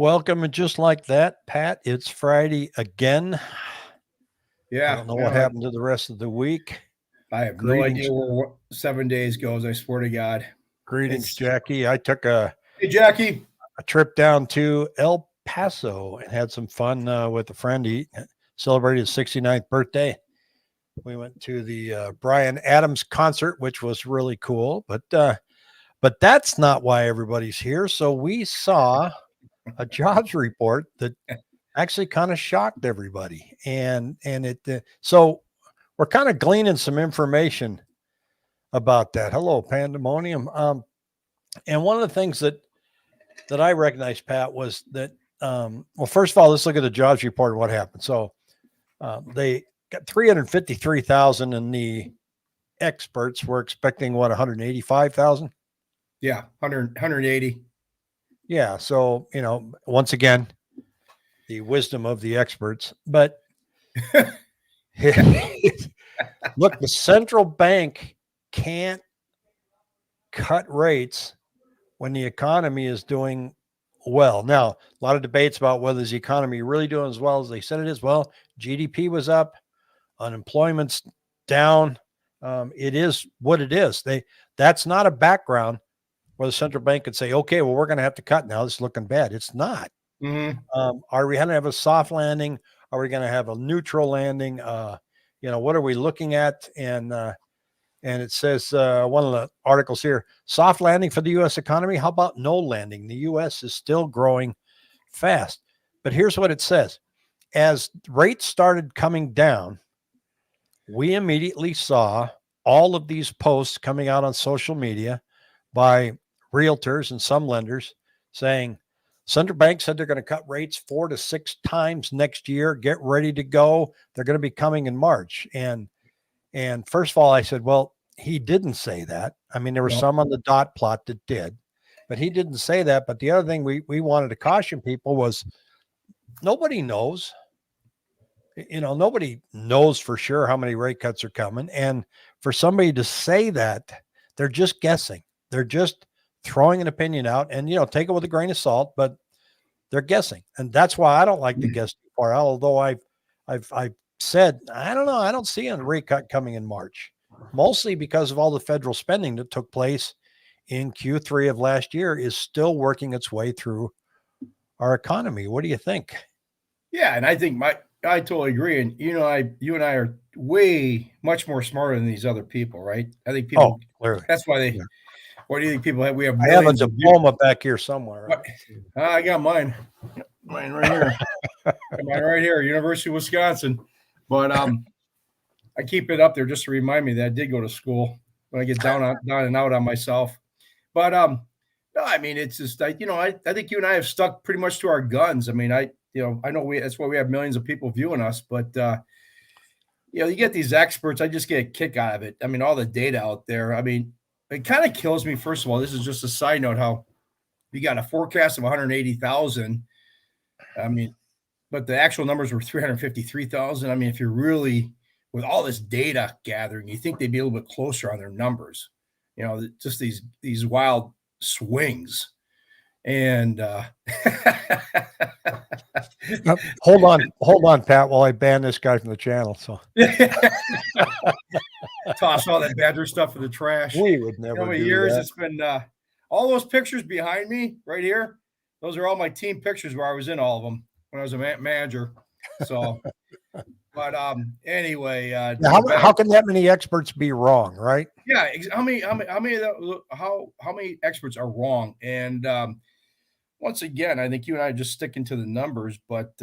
Welcome, and just like that, Pat, it's Friday again. I Yeah, don't know what happened to the rest of the week. I have no Greetings, idea where 7 days goes. I swear to God. greetings, Jackie. I took a Hey, Jackie. trip down to El Paso and had some fun with a friend. He celebrated his 69th birthday. We went to the Bryan Adams concert, which was really cool. But that's not why everybody's here. So we saw a jobs report that actually kind of shocked everybody, and so we're kind of gleaning some information about that. Hello, pandemonium. And one of the things that I recognized, Pat, was that well, first of all, let's look at the jobs report. What happened? So they got 353,000, and the experts were expecting what, 185,000. Yeah, 180. Yeah. So once again, the wisdom of the experts, but look, the central bank can't cut rates when the economy is doing well. Now, a lot of debates about whether the economy really doing as well as they said it is. Well, GDP was up, unemployment's down. It is what it is. That's not a background where the central bank could say, okay, well, we're going to have to cut now. This is looking bad. It's not. Mm-hmm. Are we going to have a soft landing? Are we going to have a neutral landing? What are we looking at? And it says one of the articles here, soft landing for the U.S. economy. How about no landing? The U.S. is still growing fast. But here's what it says. As rates started coming down, we immediately saw all of these posts coming out on social media by realtors and some lenders saying, central bank said they're going to cut rates 4 to 6 times next year. Get ready to go. They're going to be coming in March. And first of all, I said, well, he didn't say that. I mean, there were some on the dot plot that did, but he didn't say that. But the other thing we wanted to caution people was nobody knows. Nobody knows for sure how many rate cuts are coming. And for somebody to say that, they're just guessing. They're just throwing an opinion out, and, take it with a grain of salt, but they're guessing. And that's why I don't like to guess too far out, although I've said, I don't know, I don't see a rate cut coming in March, mostly because of all the federal spending that took place in Q3 of last year is still working its way through our economy. What do you think? Yeah, and I think I totally agree. And you and I are way much more smarter than these other people, right? I think people. Clearly. That's why they. Yeah. What do you think people have? We have. I have a diploma back here somewhere. I got mine. Mine right here. Mine right here, University of Wisconsin. But I keep it up there just to remind me that I did go to school when I get down and out on myself. But no, I mean, it's just like, I think you and I have stuck pretty much to our guns. I mean, I know that's why we have millions of people viewing us, but you get these experts. I just get a kick out of it. I mean, all the data out there. I mean, it kind of kills me. First of all, this is just a side note, how you got a forecast of 180,000. I mean, but the actual numbers were 353,000. I mean, if you're really with all this data gathering, you think they'd be a little bit closer on their numbers, just these wild swings. And hold on, Pat, while I ban this guy from the channel. So toss all that Badger stuff in the trash. We would never do years that. It's been all those pictures behind me right here. Those are all my team pictures where I was in all of them when I was a manager. So, but anyway, how can that many experts be wrong, right? Yeah, how many experts are wrong? And once again, I think you and I are just sticking to the numbers. But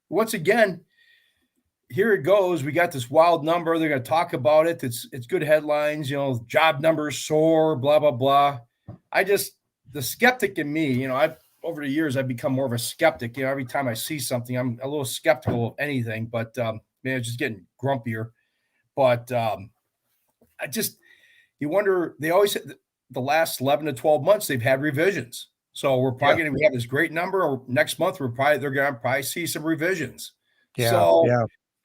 once again, here it goes. We got this wild number. They're going to talk about it. It's good headlines. Job numbers soar. Blah blah blah. The skeptic in me. Over the years, I've become more of a skeptic. Every time I see something, I'm a little skeptical of anything. But it's just getting grumpier. But you wonder. They always the last 11 to 12 months they've had revisions. So we're probably going to have this great number. Or next month, they're going to probably see some revisions.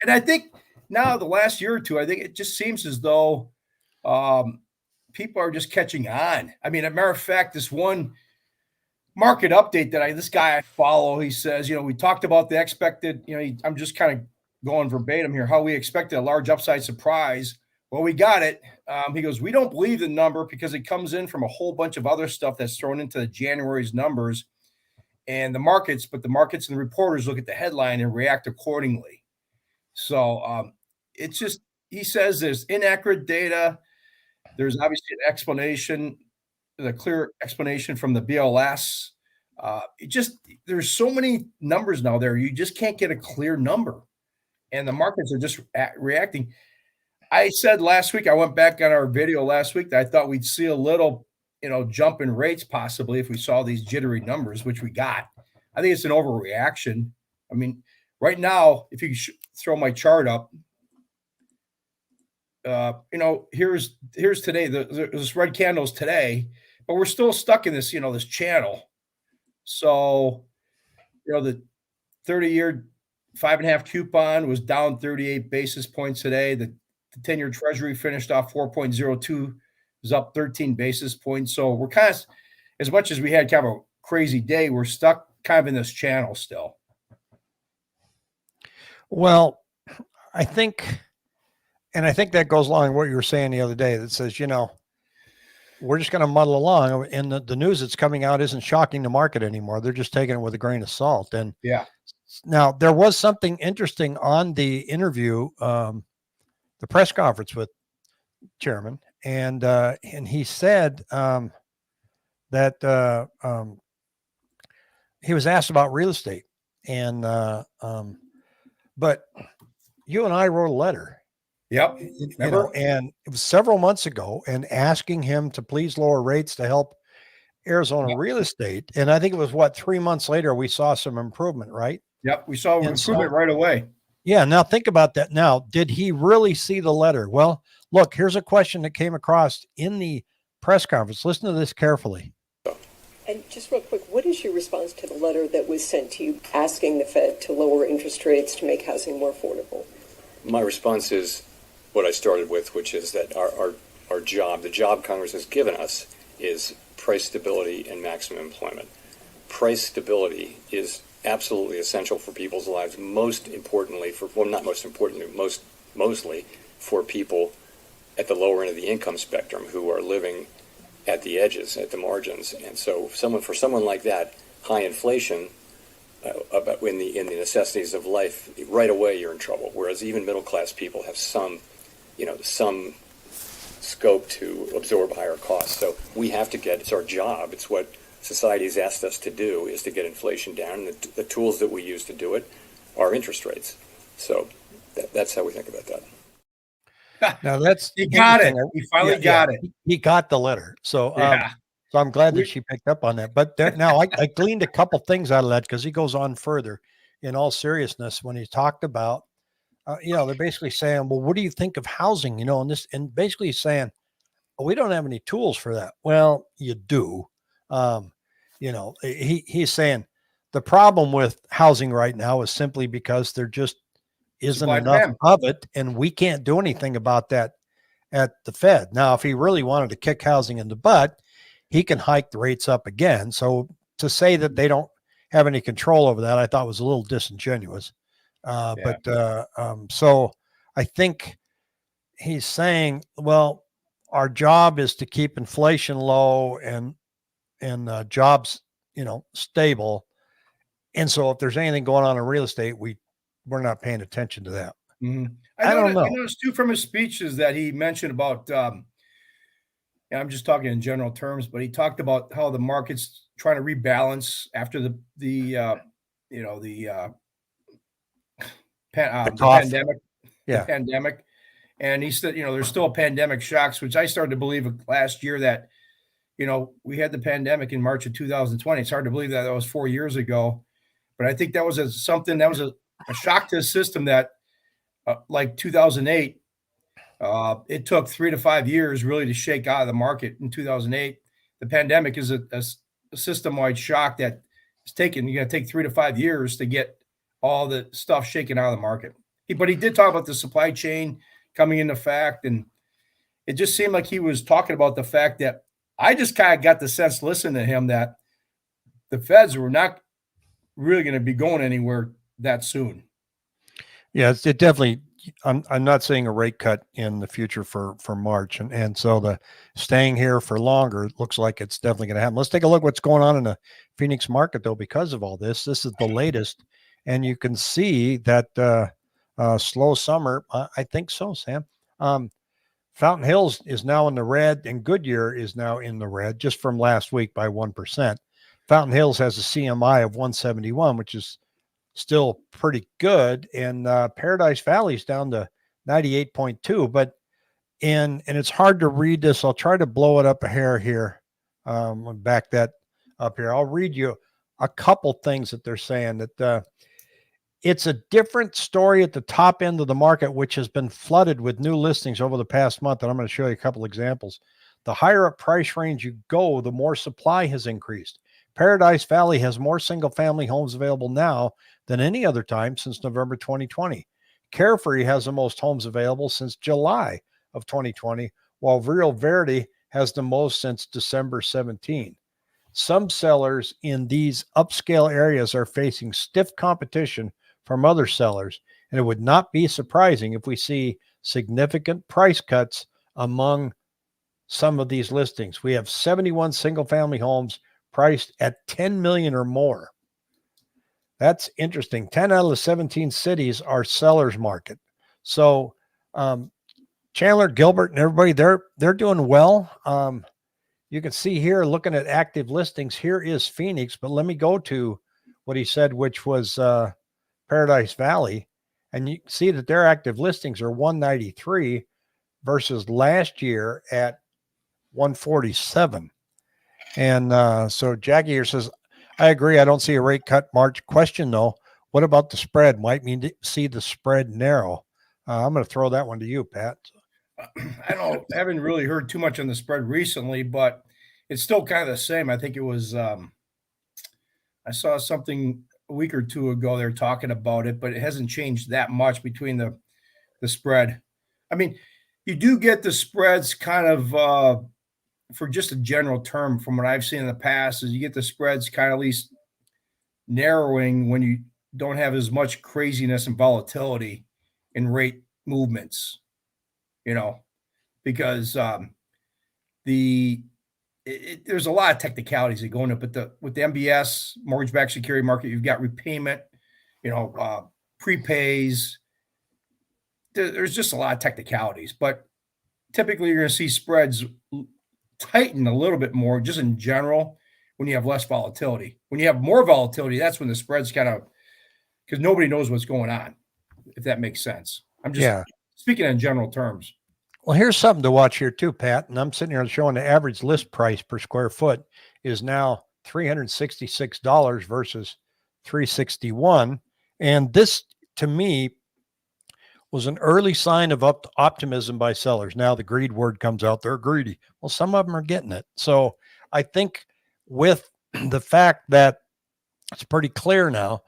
And I think now the last year or two, I think it just seems as though people are just catching on. I mean, as a matter of fact, this one market update that this guy I follow, he says, we talked about the expected, I'm just kind of going verbatim here, how we expected a large upside surprise. Well, we got it. He goes, we don't believe the number because it comes in from a whole bunch of other stuff that's thrown into January's numbers and the markets, but the markets and the reporters look at the headline and react accordingly. So it's just, he says there's inaccurate data. There's obviously an explanation, the clear explanation from the BLS. There's so many numbers now there. You just can't get a clear number. And the markets are just reacting. I said last week, I went back on our video last week that I thought we'd see a little, jump in rates possibly if we saw these jittery numbers, which we got. I think it's an overreaction. I mean, right now, if you throw my chart up, here's today, there's red candles today, but we're still stuck in this, this channel. So, the 30-year 5.5 coupon was down 38 basis points today. The 10-year treasury finished off 4.02, is up 13 basis points. So we're kind of, as much as we had kind of a crazy day, we're stuck kind of in this channel still. Well, I think that goes along with what you were saying the other day that says, we're just going to muddle along, and the news that's coming out isn't shocking the market anymore. They're just taking it with a grain of salt. And yeah, now there was something interesting on the interview, the press conference with Chairman, and he said that he was asked about real estate, and but you and I wrote a letter. Yep. And it was several months ago, and asking him to please lower rates to help Arizona real estate. And I think it was 3 months later, we saw some improvement, right? Yep. We saw improvement right away. Yeah. Now think about that. Now, did he really see the letter? Well, look, here's a question that came across in the press conference. Listen to this carefully. And just real quick, what is your response to the letter that was sent to you asking the Fed to lower interest rates to make housing more affordable? My response is what I started with, which is that our job, the job Congress has given us, is price stability and maximum employment. Price stability is absolutely essential for people's lives, most importantly mostly for people at the lower end of the income spectrum who are living at the edges, at the margins. And so for someone like that, high inflation in the necessities of life, right away you're in trouble. Whereas even middle class people have some scope to absorb higher costs. So we have to it's our job. It's what society's asked us to do, is to get inflation down. And the tools that we use to do it are interest rates. So that's how we think about that. Now he got it. He finally got it. He got the letter. So, so I'm glad that she picked up on that. But now I gleaned a couple things out of that, because he goes on further in all seriousness when he talked about, they're basically saying, well, what do you think of housing? And basically saying, we don't have any tools for that. Well, you do. He's saying the problem with housing right now is simply because there just isn't enough of it, and we can't do anything about that at the Fed. Now, if he really wanted to kick housing in the butt, he can hike the rates up again. So to say that they don't have any control over that, I thought was a little disingenuous. So I think he's saying, well, our job is to keep inflation low and jobs, stable. And so if there's anything going on in real estate, we're not paying attention to that. Mm-hmm. I don't know. I noticed too from his speeches that he mentioned about, and I'm just talking in general terms, but he talked about how the market's trying to rebalance after the pandemic. Yeah. The pandemic. And he said, there's still a pandemic shocks, which I started to believe last year that, we had the pandemic in March of 2020. It's hard to believe that was 4 years ago. But I think that was a shock to the system that, like 2008, it took 3 to 5 years really to shake out of the market. In 2008, the pandemic is a system-wide shock that is taken. You got to take 3 to 5 years to get all the stuff shaken out of the market. But he did talk about the supply chain coming into fact, and it just seemed like he was talking about the fact that I just kind of got the sense listening to him that the feds were not really going to be going anywhere that soon. Yeah, it definitely. I'm not seeing a rate cut in the future for March, and so the staying here for longer looks like it's definitely going to happen. Let's take a look what's going on in the Phoenix market though. Because of all this, this is the latest, and you can see that slow summer. I think so, Sam. Fountain Hills is now in the red, and Goodyear is now in the red just from last week by 1%. Fountain Hills has a CMI of 171, which is still pretty good, and Paradise Valley's down to 98.2. But and it's hard to read this. I'll try to blow it up a hair here. Back that up here. I'll read you a couple things that they're saying that it's a different story at the top end of the market, which has been flooded with new listings over the past month. And I'm going to show you a couple examples. The higher up price range you go, the more supply has increased. Paradise Valley has more single-family homes available now than any other time since November 2020. Carefree has the most homes available since July of 2020, while Rio Verde has the most since December 17. Some sellers in these upscale areas are facing stiff competition from other sellers, and it would not be surprising if we see significant price cuts among some of these listings. We have 71 single-family homes priced at 10 million or more. That's interesting. 10 out of the 17 cities are sellers market. So Chandler, Gilbert, and everybody, they're doing well. You can see here, looking at active listings, here is Phoenix, but let me go to what he said, which was Paradise Valley, and you can see that their active listings are 193 versus last year at 147. And so Jackie here says, I agree. I don't see a rate cut March. Question though, what about the spread? Might mean to see the spread narrow. I'm going to throw that one to you, Pat. I haven't really heard too much on the spread recently, but it's still kind of the same. I think it was, I saw something a week or two ago, they're talking about it, but it hasn't changed that much between the spread. I mean, you do get the spreads kind of, for just a general term from what I've seen in the past, is you get the spreads kind of at least narrowing when you don't have as much craziness and volatility in rate movements, because there's a lot of technicalities that go into it, but with the MBS mortgage-backed security market, you've got repayment, prepays. There's just a lot of technicalities, but typically you're going to see spreads tighten a little bit more just in general when you have less volatility. When you have more volatility, that's when the spreads kind of, because nobody knows what's going on, if that makes sense. I'm just speaking in general terms. Well, here's something to watch here too, Pat. And I'm sitting here showing the average list price per square foot is now $366 versus $361. And this, to me, was an early sign of optimism by sellers. Now the greed word comes out. They're greedy. Well, some of them are getting it. So I think with the fact that it's pretty clear now,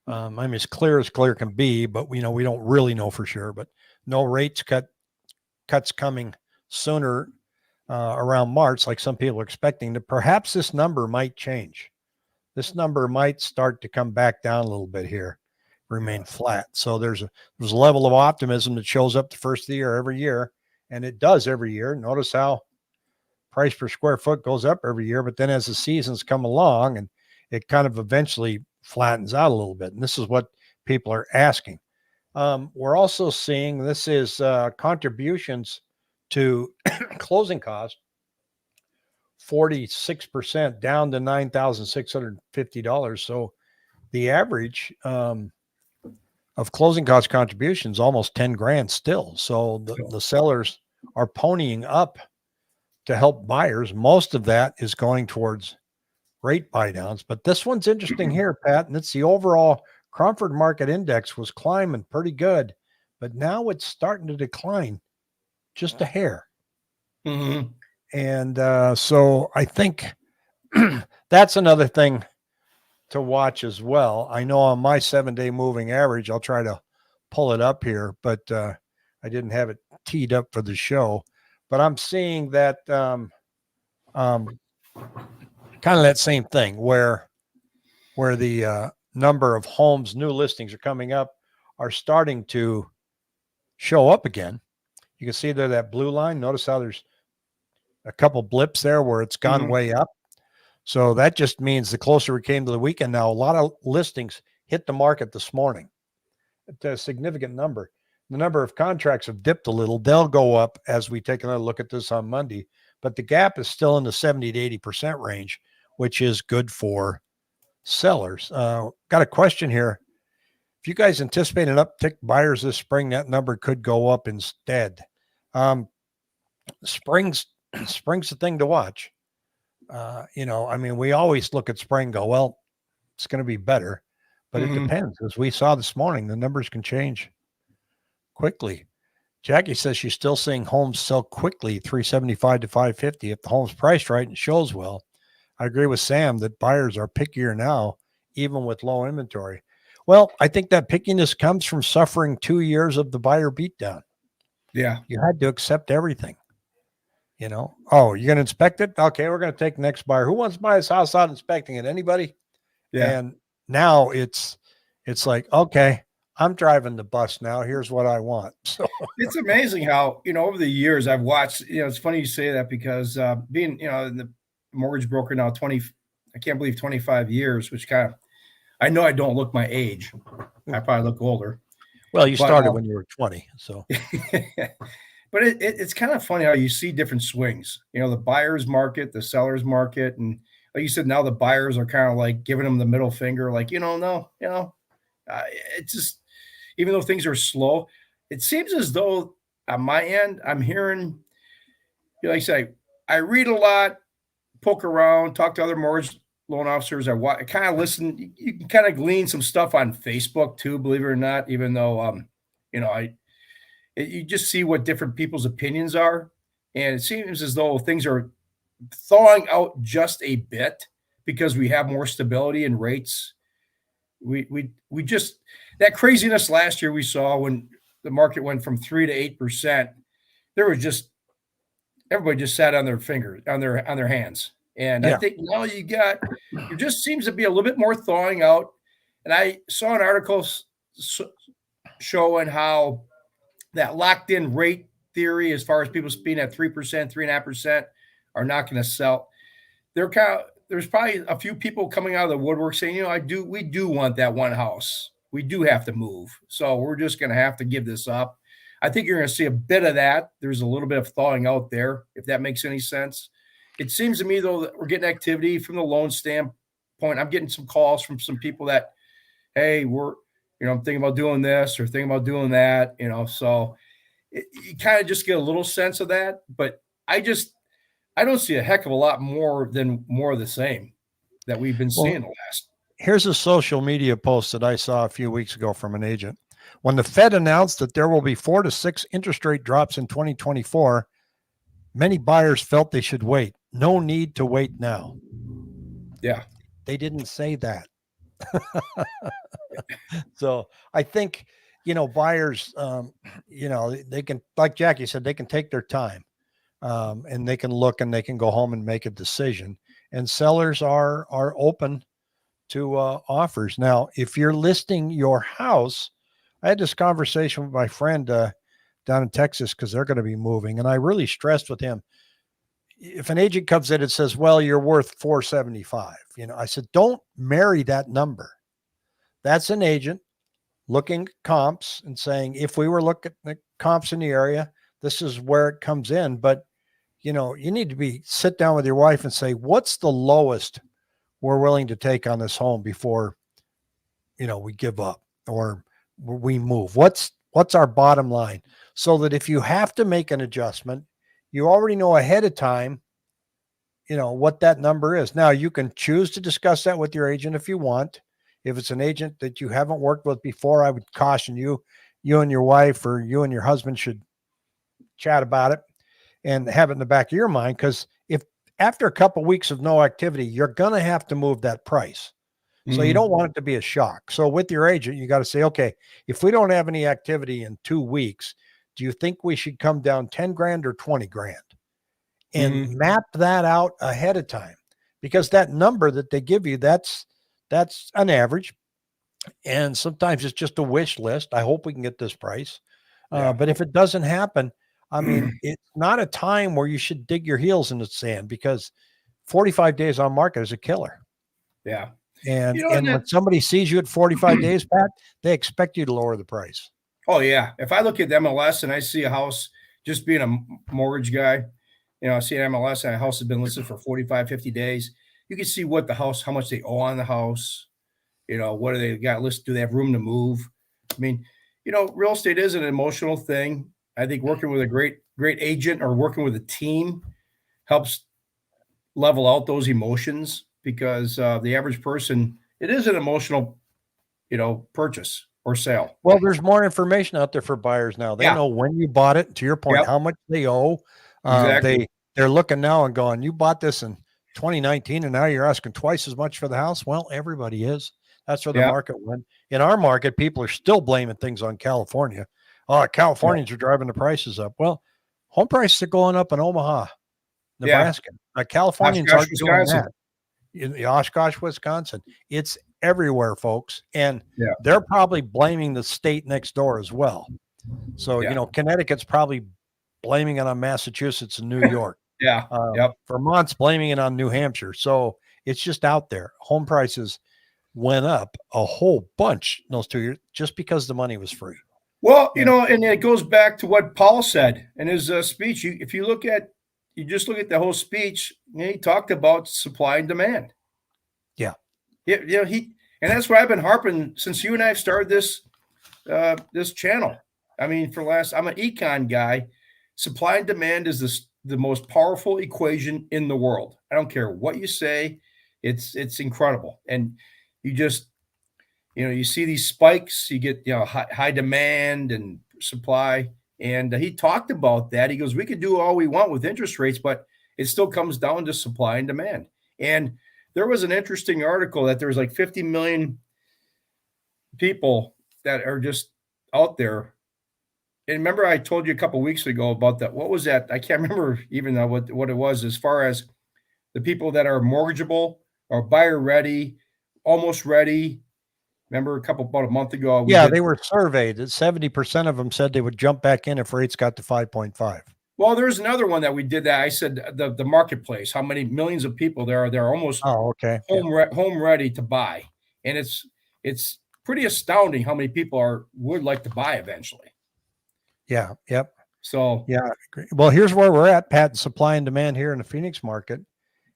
I mean, as clear can be, but we don't really know for sure, but no rates cuts coming sooner around March, like some people are expecting, that perhaps this number might change. This number might start to come back down a little bit here, remain flat. So there's a level of optimism that shows up the first of the year every year, and it does every year. Notice how price per square foot goes up every year, but then as the seasons come along, and it kind of eventually flattens out a little bit. And this is what people are asking. We're also seeing, this is contributions to closing costs, 46% down to $9,650. So the average of closing cost contributions almost 10 grand still. So the sellers are ponying up to help buyers. Most of that is going towards rate buy downs. But this one's interesting here, Pat, and it's the overall Cromford Market Index was climbing pretty good, but now it's starting to decline just a hair. Mm-hmm. And so I think that's another thing to watch as well. I know on my 7-day moving average, I'll try to pull it up here, but I didn't have it teed up for the show. But I'm seeing that kind of that same thing where where the number of homes, new listings are coming up, are starting to show up again. You can see there that blue line. Notice how there's a couple blips there where it's gone way up. So that just means the closer we came to the weekend now, a lot of listings hit the market this morning. It's a significant number. The number of contracts have dipped a little. They'll go up as we take another look at this on Monday, but the gap is still in the 70 to 80% range, which is good for sellers. Got a question here. If you guys anticipate an uptick buyers this spring, that number could go up instead. Spring's the thing to watch. We always look at spring and go, well, it's going to be better, but it depends. As we saw this morning, the numbers can change quickly. Jackie says she's still seeing homes sell quickly, 375 to 550 if the home's priced right and shows well. I agree with Sam that buyers are pickier now, even with low inventory. Well, I think that pickiness comes from suffering 2 years of the buyer beatdown. Yeah. You had to accept everything. Oh, you're going to inspect it? Okay, we're going to take the next buyer. Who wants to buy his house out inspecting it? Anybody? Yeah. And now it's like, okay, I'm driving the bus now. Here's what I want. So it's amazing how, over the years I've watched, it's funny you say that because being, the mortgage broker now, I can't believe 25 years, which I know I don't look my age. I probably look older. Well, you started when you were 20. So, but it's kind of funny how you see different swings, the buyer's market, the seller's market. And like you said, now the buyers are kind of like giving them the middle finger, like, it's just, even though things are slow, it seems as though on my end, I'm hearing, like I say, I read a lot, poke around, talk to other mortgage loan officers. I kind of listen. You can kind of glean some stuff on Facebook too, believe it or not, even though, you just see what different people's opinions are. And it seems as though things are thawing out just a bit because we have more stability in rates. We just, that craziness last year we saw when the market went from 3 to 8%, there was just, everybody just sat on their fingers, on their hands. And I think now there just seems to be a little bit more thawing out. And I saw an article showing how that locked in rate theory, as far as people being at 3%, 3.5%, are not going to sell. There's probably a few people coming out of the woodwork saying, we do want that one house. We do have to move. So we're just going to have to give this up. I think you're going to see a bit of that. There's a little bit of thawing out there, if that makes any sense. It seems to me, though, that we're getting activity from the loan standpoint. I'm getting some calls from some people that, hey, I'm thinking about doing this or thinking about doing that, so you kind of just get a little sense of that. But I don't see a heck of a lot more of the same that we've been seeing the last. Here's a social media post that I saw a few weeks ago from an agent. When the Fed announced that there will be 4 to 6 interest rate drops in 2024, many buyers felt they should wait. No need to wait now. Yeah. They didn't say that. So I think, buyers, they can, like Jackie said, they can take their time and they can look and they can go home and make a decision. And sellers are open to offers. Now, if you're listing your house, I had this conversation with my friend down in Texas because they're going to be moving. And I really stressed with him, if an agent comes in and says, well, you're worth 475, I said, don't marry that number. That's an agent looking at comps and saying, if we were looking at the comps in the area, this is where it comes in. But, you need to sit down with your wife and say, what's the lowest we're willing to take on this home before, we give up or we move? What's our bottom line? So that if you have to make an adjustment, you already know ahead of time, what that number is. Now, you can choose to discuss that with your agent if you want. If it's an agent that you haven't worked with before, I would caution you and your wife or you and your husband should chat about it and have it in the back of your mind. Because if after a couple of weeks of no activity, you're going to have to move that price. So you don't want it to be a shock. So with your agent, you got to say, okay, if we don't have any activity in 2 weeks, do you think we should come down 10 grand or 20 grand? And map that out ahead of time, because that number that they give you, that's That's an average. And sometimes it's just a wish list. I hope we can get this price. Yeah. But if it doesn't happen, I mean, it's not a time where you should dig your heels in the sand, because 45 days on market is a killer. Yeah. And You know, and when somebody sees you at 45 days, Pat, they expect you to lower the price. Oh yeah. If I look at MLS and I see a house, just being a mortgage guy, I see an MLS and a house has been listed for 45, 50 days. You can see what the house, how much they owe on the house. What do they got listed? Do they have room to move? I mean, real estate is an emotional thing. I think working with a great agent or working with a team helps level out those emotions, because the average person, it is an emotional, purchase or sale. Well, there's more information out there for buyers now. They Yeah. know when you bought it, to your point, Yep. how much they owe. Exactly. They're looking now and going, you bought this in 2019 and now you're asking twice as much for the house. Well, everybody is. That's where the Yeah. market went. In our market, people are still blaming things on California. Oh, Californians are driving the prices up. Well, home prices are going up in Omaha, Nebraska. Californians Oshkosh, aren't doing Wisconsin. that. In Oshkosh, Wisconsin. It's everywhere, folks. And Yeah. they're probably blaming the state next door as well. So, Yeah. Connecticut's probably blaming it on Massachusetts and New York. Yeah. Yep. Vermont's blaming it on New Hampshire. So it's just out there. Home prices went up a whole bunch in those 2 years just because the money was free. Well, and it goes back to what Paul said in his speech. If you just look at the whole speech, he talked about supply and demand. Yeah. Yeah. And that's why I've been harping since you and I have started this channel. I mean, I'm an econ guy. Supply and demand is the most powerful equation in the world. I don't care what you say. It's incredible. And you just, you see these spikes, you get, high demand and supply. And he talked about that. He goes, we could do all we want with interest rates, but it still comes down to supply and demand. And there was an interesting article that there's like 50 million people that are just out there. And remember, I told you a couple of weeks ago about that. What was that? I can't remember even what it was, as far as the people that are mortgageable or buyer ready, almost ready. Remember about a month ago? They were surveyed. 70% of them said they would jump back in if rates got to 5.5. Well, there's another one that we did that. I said the marketplace, how many millions of people there are. They're almost home ready to buy. And it's pretty astounding how many people would like to buy eventually. Yeah. Yep. So, yeah. Well, here's where we're at, Pat, supply and demand here in the Phoenix market.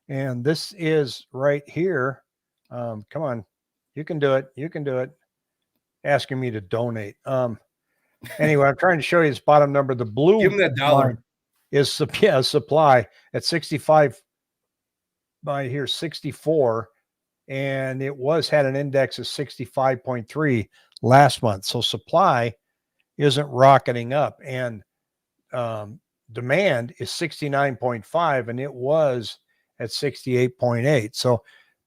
And this is right here. Come on. You can do it. You can do it. Asking me to donate. Anyway, I'm trying to show you this bottom number. The blue give them that dollar. Is supply at 65 by here, 64. And it had an index of 65.3 last month. So supply isn't rocketing up, and demand is 69.5, and it was at 68.8. So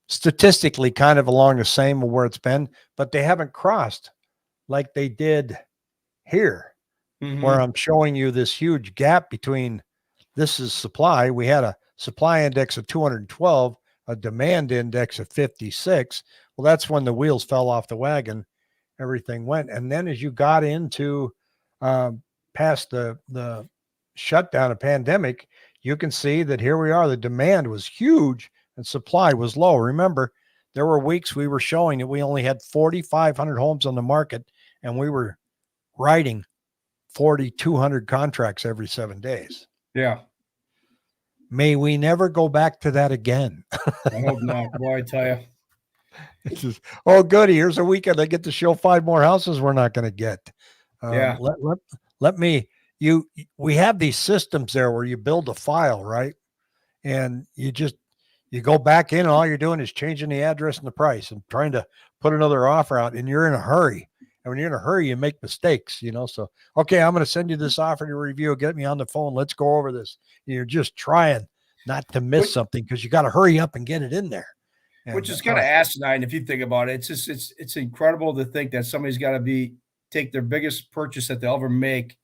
statistically kind of along the same of where it's been, but they haven't crossed like they did here, where I'm showing you this huge gap between, this is supply. We had a supply index of 212, a demand index of 56. Well, that's when the wheels fell off the wagon. Everything went. And then as you got into past the shutdown of pandemic, you can see that here we are. The demand was huge and supply was low. Remember, there were weeks we were showing that we only had 4,500 homes on the market, and we were writing 4,200 contracts every 7 days. Yeah. May we never go back to that again. I hope not. Boy, I tell you. It's just, oh, goody. Here's a weekend. I get to show 5 more houses we're not going to get. Yeah. We have these systems there where you build a file, right? And you go back in and all you're doing is changing the address and the price and trying to put another offer out, and you're in a hurry. And when you're in a hurry, you make mistakes, So, okay, I'm going to send you this offer to review. Get me on the phone. Let's go over this. You're just trying not to miss something because you got to hurry up and get it in there. And, which is kind of asinine if you think about it. It's incredible to think that somebody's got to take their biggest purchase that they'll ever make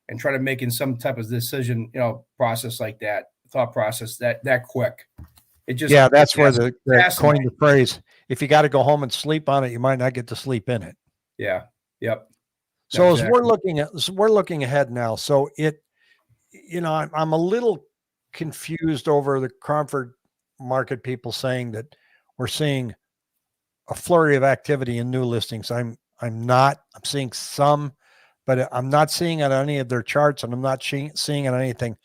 and try to make in some type of decision, process like that, thought process that quick. It just, that's where the coined the phrase. if you got to go home and sleep on it, you might not get to sleep in it. Yeah. Yep. So as Exactly. we're looking ahead now. So I'm a little confused over the Cromford market people saying that we're seeing a flurry of activity in new listings. I'm seeing some, but I'm not seeing it on any of their charts, and I'm not seeing it on anything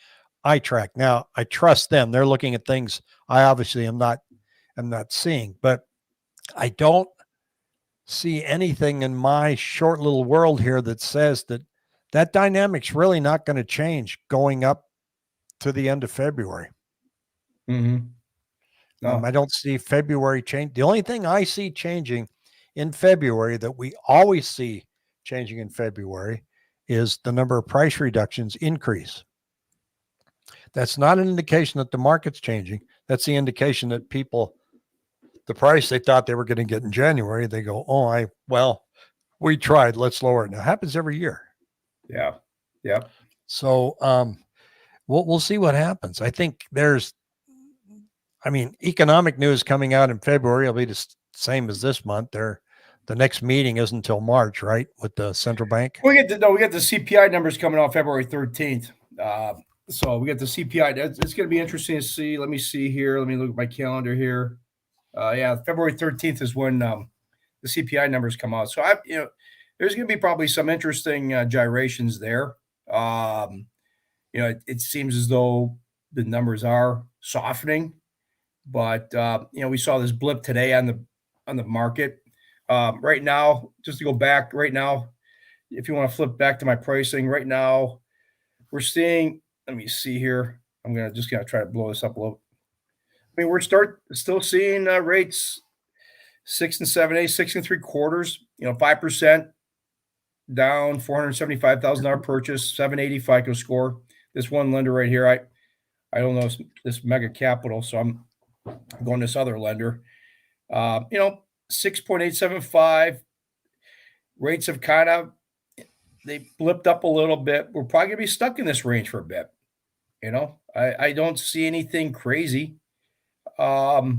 I track. Now, I trust them. They're looking at things I obviously am not seeing, but I don't see anything in my short little world here that says that dynamic's really not going to change going up to the end of February. Mm-hmm. No. I don't see February change. The only thing I see changing in February that we always see changing in February is the number of price reductions increase. That's not an indication that the market's changing. That's the indication that the price they thought they were going to get in January, they go, we tried, let's lower it. Now, it happens every year. Yeah. Yep. So we'll see what happens. I think economic news coming out in February will be the same as this month. The next meeting isn't until March, right? With the central bank. We get the CPI numbers coming out February 13th. So we get the CPI. It's going to be interesting to see. Let me see here. Let me look at my calendar here. February 13th is when the CPI numbers come out. So there's going to be probably some interesting gyrations there. It seems as though the numbers are softening, but we saw this blip today on the market. Right now, just to go back right now, if you want to flip back to my pricing right now, we're seeing, let me see here. I'm going to try to blow this up a little. I mean, we're still seeing rates 6 7/8, 6 3/4, 5% down, $475,000 purchase, 780 FICO score. This one lender right here, I don't know this Mega Capital, so I'm going this other lender. 6.875. Rates have they blipped up a little bit. We're probably going to be stuck in this range for a bit. I don't see anything crazy. That's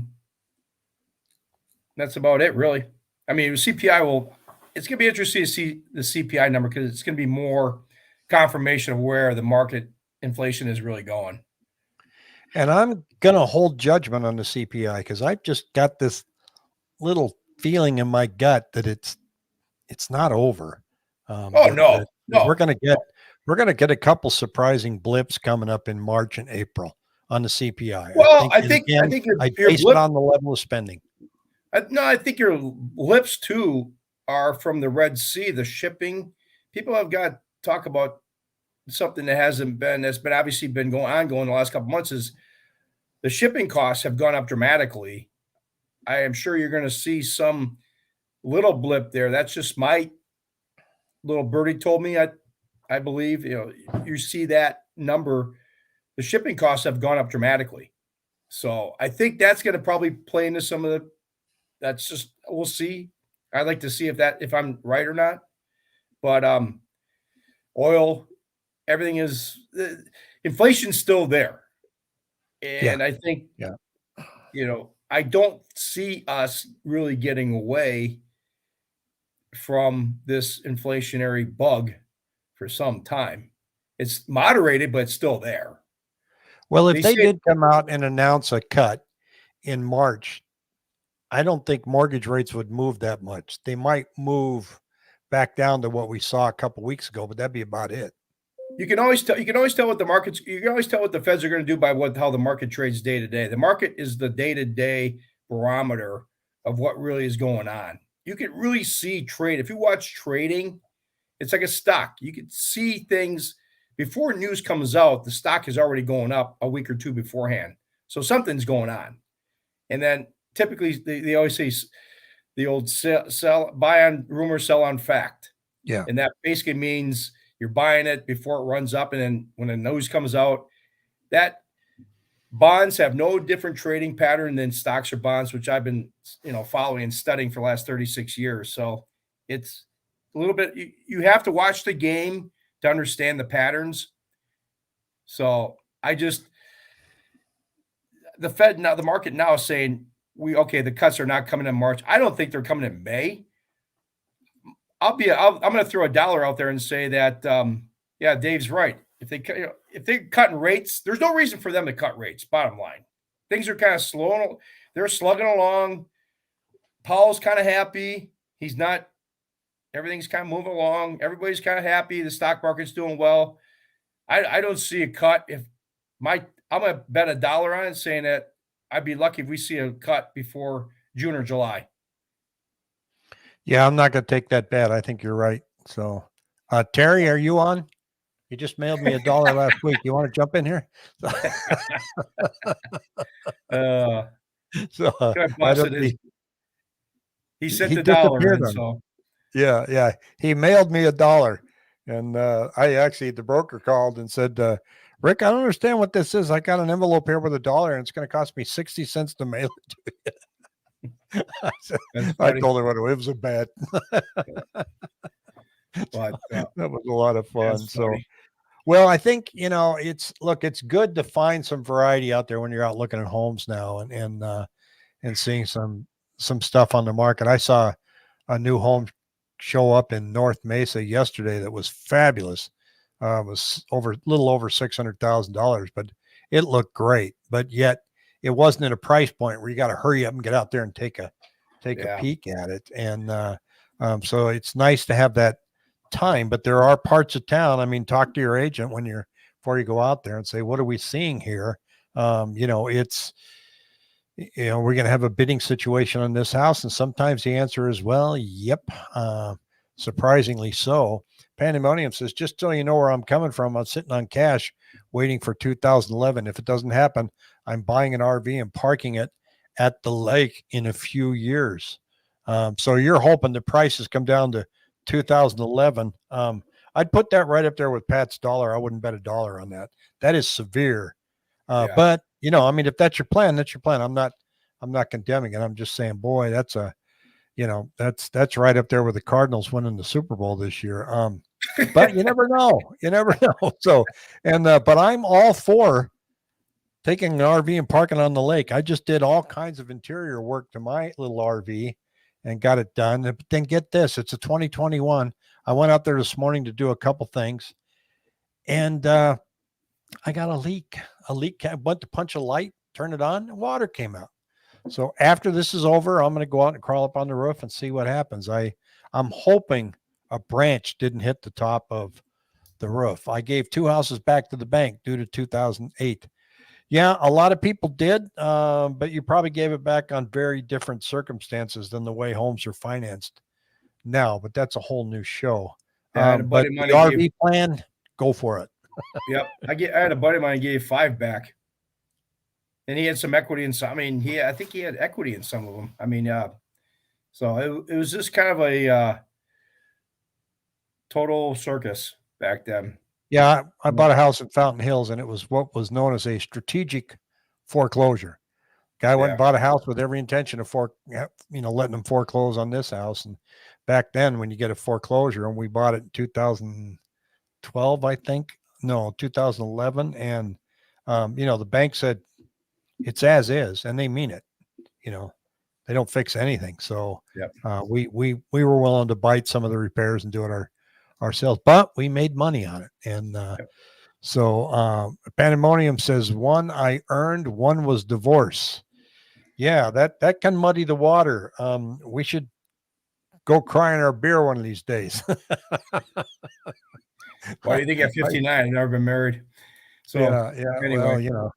about it, really. I mean, CPI it's going to be interesting to see the CPI number because it's going to be more confirmation of where the market inflation is really going. And I'm going to hold judgment on the CPI because I've just got this little feeling in my gut that it's not over. No. We're going to get a couple surprising blips coming up in March and April on the CPI. Well, I think your based blip on the level of spending. I think your blips too are from the Red Sea, the shipping. People have got to talk about something that's been obviously been going the last couple of months is the shipping costs have gone up dramatically. I am sure you're going to see some little blip there. That's just my little birdie told me. I believe, you see that number, the shipping costs have gone up dramatically. So I think that's going to probably play into some of we'll see. I'd like to see if I'm right or not, but, oil, everything inflation's still there. And I think, I don't see us really getting away from this inflationary bug for some time. It's moderated, but it's still there. Well, if they did come out and announce a cut in March, I don't think mortgage rates would move that much. They might move back down to what we saw a couple of weeks ago, but that'd be about it. You can always tell what the markets. You can always tell what the Feds are going to do by how the market trades day to day. The market is the day to day barometer of what really is going on. You can really see trade. If you watch trading, it's like a stock. You can see things before news comes out. The stock is already going up a week or two beforehand, so something's going on. And then typically they always say the old sell buy on rumor, sell on fact. Yeah, and that basically means you're buying it before it runs up, and then when the news comes out, that bonds have no different trading pattern than stocks or bonds, which I've been, following and studying for the last 36 years. So it's a little bit, you have to watch the game to understand the patterns. So the Fed now, the market now is saying the cuts are not coming in March. I don't think they're coming in May. I'm going to throw $1 out there and say that, yeah, Dave's right. If they're cutting rates, there's no reason for them to cut rates. Bottom line, things are kind of slow. They're slugging along. Powell's kind of happy. He's not. Everything's kind of moving along. Everybody's kind of happy. The stock market's doing well. I don't see a cut. I'm going to bet $1 on it, saying that I'd be lucky if we see a cut before June or July. Yeah, I'm not going to take that bet. I think you're right. So, Terry, are you on? You just mailed me $1 last week. You want to jump in here? So, I don't he sent the $1 in, so. Yeah. He mailed me $1. And the broker called and said, Rick, I don't understand what this is. I got an envelope here with $1 and it's going to cost me 60 cents to mail it to you. I told her what it was a bet. But, that was a lot of fun. So, well, I think, it's good to find some variety out there when you're out looking at homes now and seeing some stuff on the market. I saw a new home show up in North Mesa yesterday that was fabulous. It was a little over $600,000, but it looked great. But yet it wasn't at a price point where you got to hurry up and get out there and take a peek at it. And so it's nice to have that time. But there are parts of town. I mean, talk to your agent before you go out there and say, what are we seeing here? It's we're going to have a bidding situation on this house. And sometimes the answer is, well, yep. Surprisingly so. Pandemonium says, just so you know where I'm coming from, I'm sitting on cash waiting for 2011. If it doesn't happen, I'm buying an RV and parking it at the lake in a few years. So you're hoping the prices come down to 2011. I'd put that right up there with Pat's $1. I wouldn't bet $1 on that. That is severe. But if that's your plan, that's your plan. I'm not condemning it. I'm just saying, boy, that's that's right up there with the Cardinals winning the Super Bowl this year. But you never know. So, but I'm all for taking an RV and parking on the lake. I just did all kinds of interior work to my little RV and got it done. But then get this, it's a 2021. I went out there this morning to do a couple things and, I got a leak. I went to punch a light, turn it on, and water came out. So after this is over, I'm going to go out and crawl up on the roof and see what happens. I'm hoping a branch didn't hit the top of the roof. I gave 2 houses back to the bank due to 2008. Yeah, a lot of people did, but you probably gave it back on very different circumstances than the way homes are financed now. But that's a whole new show. But the RV plan, go for it. Yep. I had a buddy of mine who gave 5 back. And he had some equity in some. I mean, I think he had equity in some of them. I mean, so it was just kind of a total circus back then. Yeah, I bought a house in Fountain Hills, and it was what was known as a strategic foreclosure. Guy went and bought a house with every intention of letting them foreclose on this house. And back then, when you get a foreclosure, and we bought it in 2012, I think. No, 2011. And, the bank said it's as is, and they mean it. They don't fix anything. So we were willing to bite some of the repairs and do it ourselves, but we made money on it. And so Pandemonium says, 1 I earned, 1 was divorce. Yeah, that can muddy the water. We should go cry in our beer one of these days. Why do you think at 59 I've never been married? So anyway, well,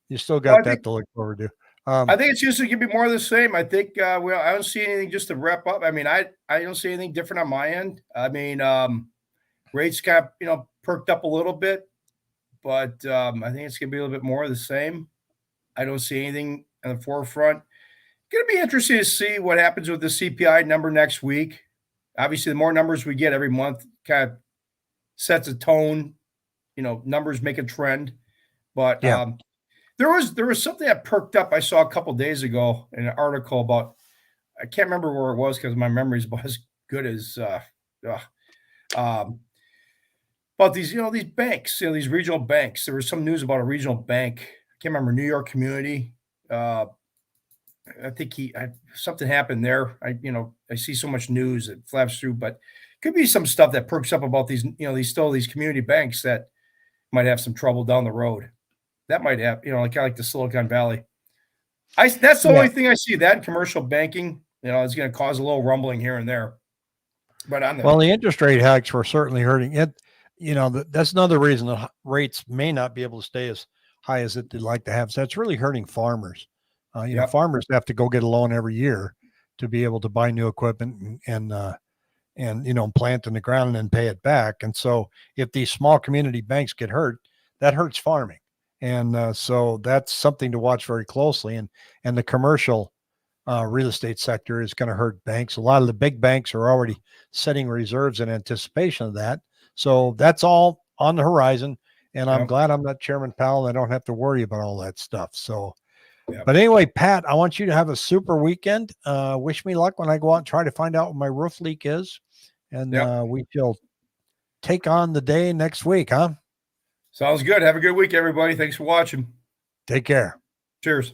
you still got that to look forward to. I think it's usually going to be more of the same. I think I don't see anything just to wrap up. I mean, I don't see anything different on my end. I mean, rates kind of perked up a little bit, but I think it's going to be a little bit more of the same. I don't see anything in the forefront. Going to be interesting to see what happens with the CPI number next week. Obviously, the more numbers we get every month, kind of sets a tone. Numbers make a trend, but there was something that perked up. I saw a couple days ago in an article about, I can't remember where it was because my memory's about as good as about these these banks, these regional banks. There was some news about a regional bank. I can't remember, New York Community. I think something happened there. I see so much news that flaps through, but could be some stuff that perks up about these, these community banks that might have some trouble down the road. That might have, kind of like the Silicon Valley. That's the only thing I see. That commercial banking, is going to cause a little rumbling here and there. But the interest rate hikes were certainly hurting it. That's another reason that rates may not be able to stay as high as they'd like to have. So that's really hurting farmers. Farmers have to go get a loan every year to be able to buy new equipment and plant in the ground and then pay it back. And so if these small community banks get hurt, that hurts farming. And so that's something to watch very closely. And the commercial real estate sector is going to hurt banks. A lot of the big banks are already setting reserves in anticipation of that. So that's all on the horizon. And I'm glad I'm not Chairman Powell. I don't have to worry about all that stuff. So, but anyway, Pat, I want you to have a super weekend. Wish me luck when I go out and try to find out what my roof leak is. And we shall take on the day next week, huh? Sounds good. Have a good week, everybody. Thanks for watching. Take care. Cheers.